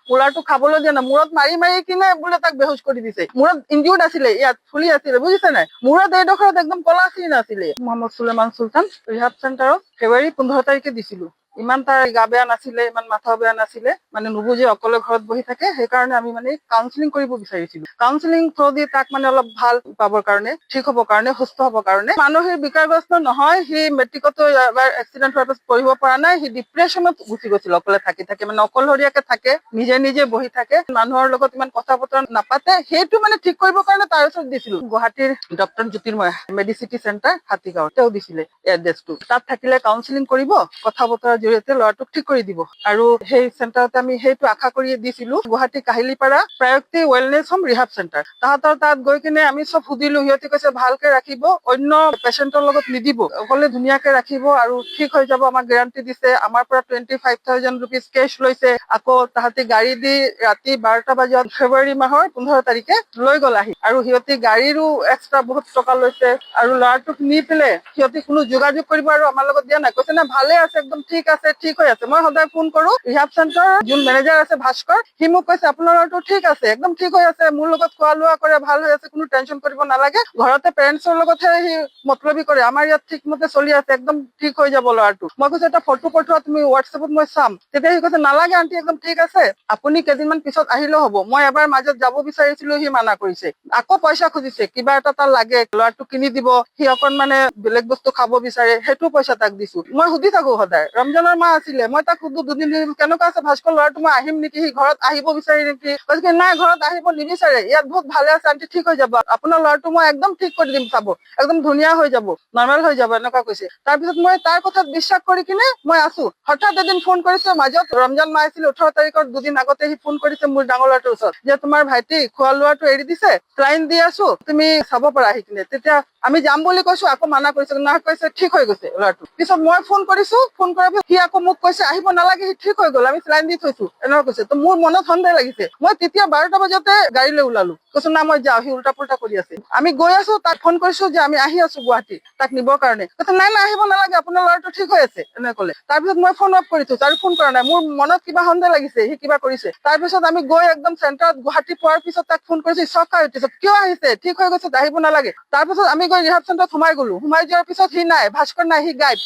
কুলাৰটো খাবলৈ দিয়া নাই, মূৰত মাৰি মাৰি কিনে বোলে তাক বেহুচ কৰি দিছে। মূৰত ইনজিউৰ্ড আছিলে, ইয়াত ফুলি আছিলে, বুজিছে নাই? মূৰত এইডোখৰত একদম কলা চিন আছিলে। মহম্মদ সুলেমান চুলতান ৰিহাব চেণ্টাৰত ফেব্ৰুৱাৰী 15 তাৰিখে দিছিলো। ইমান তাৰ গা বেয়া নাছিলে, ইমান মাথা বেয়া নাছিলে, মানে নুবুজি অকলে ঘৰত বহি থাকে, সেইকাৰণে আমি মানে কাউন্সিলিং কৰিব বিচাৰিছিলো। কাউন্সিলিং থ্ৰু দি তাক মানে অলপ ভাল পাবৰ কাৰণে, ঠিক হবৰ কাৰণে, সুস্থ হবৰ কাৰণে। মানসিক বিকাৰগ্ৰস্ত নহয়, সি মেট্ৰিকতো এবাৰ এক্সিডেণ্ট হোৱাৰ পাছত পঢ়িব পৰা নাই, সি ডিপ্ৰেছনত গুচি গৈছিল অকলে থাকি থাকি, মানে অকলশৰীয়াকে থাকে, নিজে নিজে বহি থাকে, মানুহৰ লগত ইমান কথা বতৰা নাপাতে। সেইটো মানে ঠিক কৰিবৰ কাৰণে তাৰ ওচৰত দিছিলো। গুৱাহাটীৰ doctor Jyotirmoy Medicity centre Hatigaon, তেওঁ দিছিলে এড্ৰেছটো। তাত থাকিলে কাউন্সিলিং কৰিব, কথা বতৰাৰ জৰিয়তে ল'ৰাটোক ঠিক কৰি দিব। আৰু সেই চেণ্টাৰতে আমি সেইটো আশা কৰি দিছিলো। গুৱাহাটী কাহিলীপাৰা প্ৰায়োক্তি ৱেলনেছ হোম ৰিহাব চেণ্টাৰ, তাহাঁতৰ তাত গৈ কিনে আমি চব সুধিলো। সিহঁতে কৈছে ভালকে ৰাখিব, অন্য পেচেণ্টৰ লগত নিদিব, অকলে ধুনীয়াকে ৰাখিব আৰু ঠিক হৈ যাব, আমাক গেৰাণ্টি দিছে। আমাৰ পৰা 25,000 ৰুপিজ কেছ লৈছে। আকৌ তাহাঁতি গাড়ী দি ৰাতি 12টা বজাত ফেব্ৰুৱাৰী মাহৰ 15 তাৰিখে লৈ গ'ল আহি, আৰু সিহঁতি গাড়ীৰো এক্সট্ৰা বহুত টকা লৈছে। আৰু ল'ৰাটোক নি পেলাই সিহঁতি কোনো যোগাযোগ কৰিব আৰু আমাৰ লগত দিয়া নাই। কৈছে না ভালে আছে, একদম ঠিক আছে, ঠিক হৈ আছে। মই সদায় ফোন কৰো, ৰিহাব চেণ্টাৰৰ যোন মেনেজাৰ আছে ভাস্কৰ, সি মোক কৈছে আপোনাৰ ল'ৰাটো ঠিক আছে, একদম ঠিক হৈ আছে, মোৰ লগত খোৱা লোৱা কৰে, ভাল হৈ আছে, কোনো টেনচন কৰিব নালাগে। ঘৰতে পেৰেণ্টছৰ লগতহে সি মতলবি কৰে, আমাৰ ইয়াত ঠিকমতে চলি আছে, একদম ঠিক হৈ যাব ল'ৰাটো। মই কৈছো এটা ফটো পঠোৱা তুমি হোৱাটছএপত, মই চাম। তেতিয়া সি কৈছে নালাগে আন্টি, একদম ঠিক আছে, আপুনি কেইদিনমান পিছত আহিলেও হ'ব। মই এবাৰ মাজত যাব বিচাৰিছিলো, সি মানা কৰিছে। আকৌ পইচা খুজিছে, কিবা এটা তাৰ লাগে, ল'ৰাটো কিনি দিব। সি অকণ মানে বেলেগ বস্তু খাব বিচাৰে, সেইটো পইচা তাক দিছো। মই সুধি থাকো সদায়, ৰমজানৰ মাহ আছিলে, মই তাক সুধো দুদিন কেনেকুৱা আছে ভাস্কৰ ল'ৰাটো, মই আহিম নেকি, সি ঘৰত আহিব বিচাৰি নেকি? কৈছে নাই, ঘৰত আহিব নিবিচাৰে, ইয়াত বহুত ভালে আছে আন্টি, ঠিক হৈ যাব, আপোনাৰ ল'ৰাটো মই একদম ঠিক কৰি দিম, চাব একদম ধুনীয়া হৈ যাব, নৰ্মেল হৈ যাব, এনেকুৱা কৈছে। তাৰপিছত মই তাৰ কথাত বিশ্বাস কৰি কিনে মই আছো। হঠাৎ এদিন ফোন কৰিছে, মাজত ৰমজান মাহ আছিল, 18 তাৰিখৰ দুদিন আগতে সি ফোন কৰিছে মোৰ ডাঙৰ ল'ৰাটোৰ ওচৰত, যে তোমাৰ ভাইটি খোৱা লোৱাটো এৰি দিছে, ক্লাইণ্ট দি আছো, তুমি চাব পাৰা আহি কিনে। তেতিয়া আমি যাম বুলি কৈছো, আকৌ মানা কৰিছে, না কৈছে ঠিক হৈ গৈছে ল'ৰাটো। পিছত মই ফোন কৰিছো, ফোন কৰাৰ পিছত সি আকৌ মোক কৈছে আহিব নালাগে, সি ঠিক হৈ গ'ল, আমি চেলাইন দি থৈছো, এনেকুৱা কৈছে। তো মোৰ মনত সন্দেহ লাগিছে। মই তেতিয়া 12টা বজাতে গাড়ীলৈ ওলালো, কৈছো না মই যাওঁ, সি উল্টা পুল্টা কৰি আছে। আমি গৈ আছো, তাক ফোন কৰিছো যে আমি আহি আছো গুৱাহাটী, তাক নিবৰ কাৰণে। কৈছে নাই নাই, আহিব নালাগে, আপোনাৰ ল'ৰাটো ঠিক হৈ আছে, এনেকে ক'লে। তাৰপিছত মই ফোন অফ কৰি থৈছো আৰু ফোন কৰা নাই, মোৰ মনত কিবা সন্দেহ লাগিছে, সি কিবা কৰিছে। তাৰপিছত আমি গৈ একদম চেণ্টাৰত গুৱাহাটী পোৱাৰ পিছত তাক ফোন কৰিছো, চক খাই উঠিছে, কিয় আহিছে, ঠিক হৈ গৈছে, আহিব নালাগে। তাৰপিছত আমি গৈ ৰিহাব চেণ্টাৰত সোমাই গলো। সোমাই যোৱাৰ পিছত সি নাই, ভাস্কৰ নাই, সি গায়ব।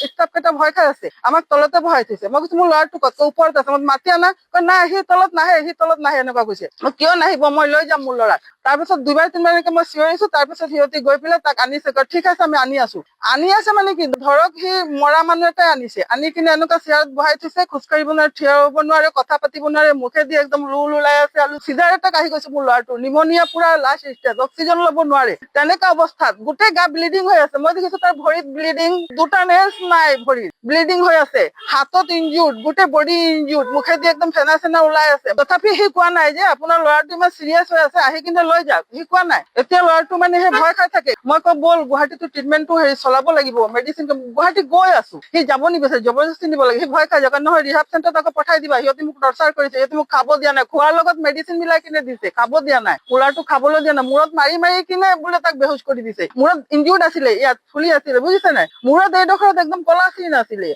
ষ্টাফ কেইটা ভয় খাই আছে, আমাক তলতে বহাই থৈছে। মই কৈছো মোৰ ল'ৰাটো ক'ত, ওপৰত আছে, মই মাতি আনা, নাই সি তলত নাহে, সি তলত নাহে, এনেকুৱা কৈছে। মই কিয় নাহিব, মই লৈ যাম মোৰ ল'ৰাক। তাৰপিছত 2বাৰ 3বাৰ এনেকে মই চিঞৰিছো, তাৰপিছত সিহঁতি গৈ পেলাই তাক আনিছে, ঠিক আছে আমি আনি আছো। আনি আছে মানে কি, ধৰক সি মৰা মানুহ এটাই আনিছে, আনি কিনে এনেকুৱা চেয়াৰত বহাই থৈছে, খোজকাঢ়িব নোৱাৰে, থিয় হ'ব নোৱাৰে, কথা পাতিব নোৱাৰে, মুখেদি একদম ৰুল ওলাই আছে, আৰু চিজাৰ এটাক আহি গৈছে মোৰ ল'ৰাটো, নিমনিয়া পুৰা লাষ্ট ষ্টেজ, অক্সিজেন ল'ব নোৱাৰে, তেনেকুৱা অৱস্থাত গোটেই গা ব্লিডিং হৈ আছে। মই দেখিছো তাৰ ভৰিত ব্লিডিং, 2টা নেলছ নাই, ভৰিত ব্লিডিং হৈ আছে, হাতত ইনজিউৰ্ড, গোটেই বডি ইনজিউৰ্ড, মুখেদি একদম ফেনা চেনা ওলাই আছে। তথাপি সি কোৱা নাই যে আপোনাৰ ল'ৰাটো ইমান চিৰিয়াছ হৈ আছে, আহি কিনে লৈ যাওক, সি কোৱা নাই। এতিয়া ল'ৰাটো মানে সেই ভয় খাই থাকে। মই কওঁ ব'ল গুৱাহাটীতো ট্ৰিটমেণ্টটো চলাব লাগিব, মেডিচিন, গুৱাহাটী গৈ আছো, সি যাব নিবিচাৰে, জবৰদস্তি নিব লাগে, সি ভয় খাই যায়, নহয় ৰিহাব চেণ্টাৰত আকৌ পঠাই দিবা, সিহঁতে মোক টৰ্চাৰ কৰিছে, সিহঁতে মোক খাব দিয়া নাই, খোৱাৰ লগত মেডিচিন মিলাই কিনে দিছে, খাব দিয়া নাই, ল'ৰাটো খাবলৈ দিয়া নাই, মূৰত মাৰি মাৰি কিনে বোলে তাক বেহুচ কৰি দিছে। মূৰত ইনজিউৰ্ড আছিলে, ইয়াত ফুলি আছিলে, বুজিছে নাই? মূৰত এইডোখৰত একদম কলা চিন আছিলে।